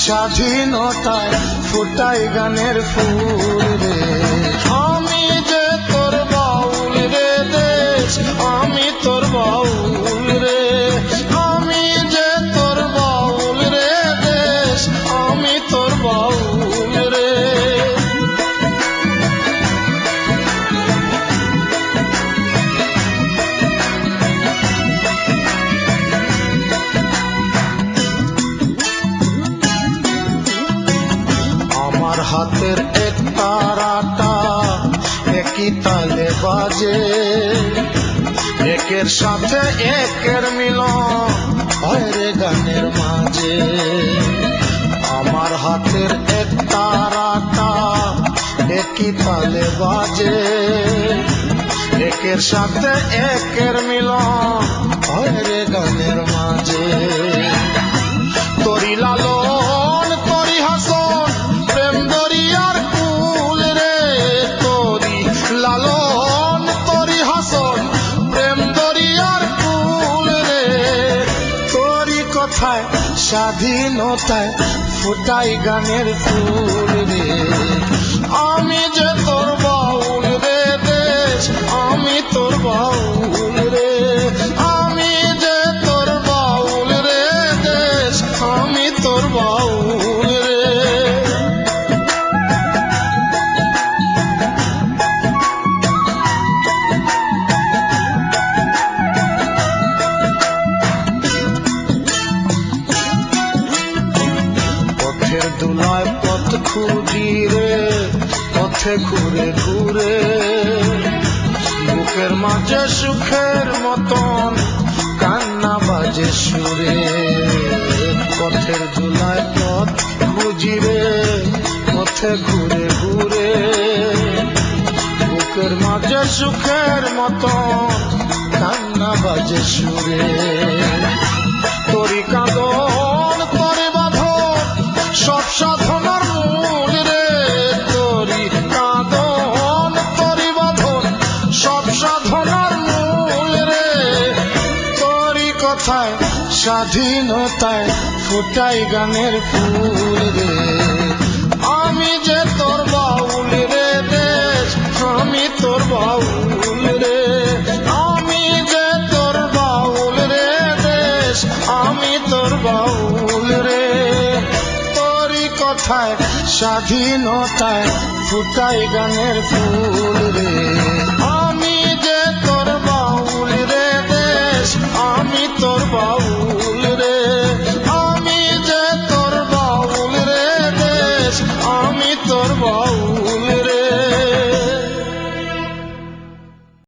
স্বাধীনতায় ফুটাই গানের ফুল রে। আমি যে তোর বাউল রে দেশ, আমি তোর বাউল রে। আমি যে তোর বাউল রে দেশ, আমি তোর বাউল রে। আমার হাতের এক তারাটা একই তালে বাজে, একের সাথে একের মিলন হয় রে গানের মাঝে। আমার হাতের এক তারাটা একই তালে বাজে, একের সাথে একের মিলন হয় রে গানের মাঝে। তোরি লালন তোরি হাসন প্রেম দরিয়ার কুল রে। তোরি লালন তোরি হাসন প্রেম দরিয়ার কুল রে। তোরি কথায় স্বাধীনতায় ফুটাই গানের ফুল রে। আমি যে তোর বাউল রে দেশ, আমি তোর বাউল রে। আমি যে তোর বাউল রে দেশ, আমি তোর বাউল রে। পথের দুলায় পথ খুঁজি রে, পথে ঘুরে ঘুরে বুকের মাঝে সুখের মতন কান্না বাজে সুরে। পথের দুলায় পথ খুঁজি রে, পথে ঘুরে ঘুরে বুকের মাঝে সুখের মতন কান্না বাজে সুরে। তোরি কাঁদন তোরে বাঁধন সব সাধনার মূল রে। তোরি কাঁদন তোরি বাঁধন সব সাধনার মূল রে। তোরি কথায় স্বাধীনতায় ফুটাই গানের ফুল রে। আমি যে তোর বাউল রে দেশ, আমি তোর বাউল রে। আমি যে তোর বাউল রে দেশ, আমি তোর বাউল রে। তোরি কথায় স্বাধীনতায় ফুটাই গানের ফুল রে। আমি যে তোর বাউল রে দেশ, আমি তোর বাউল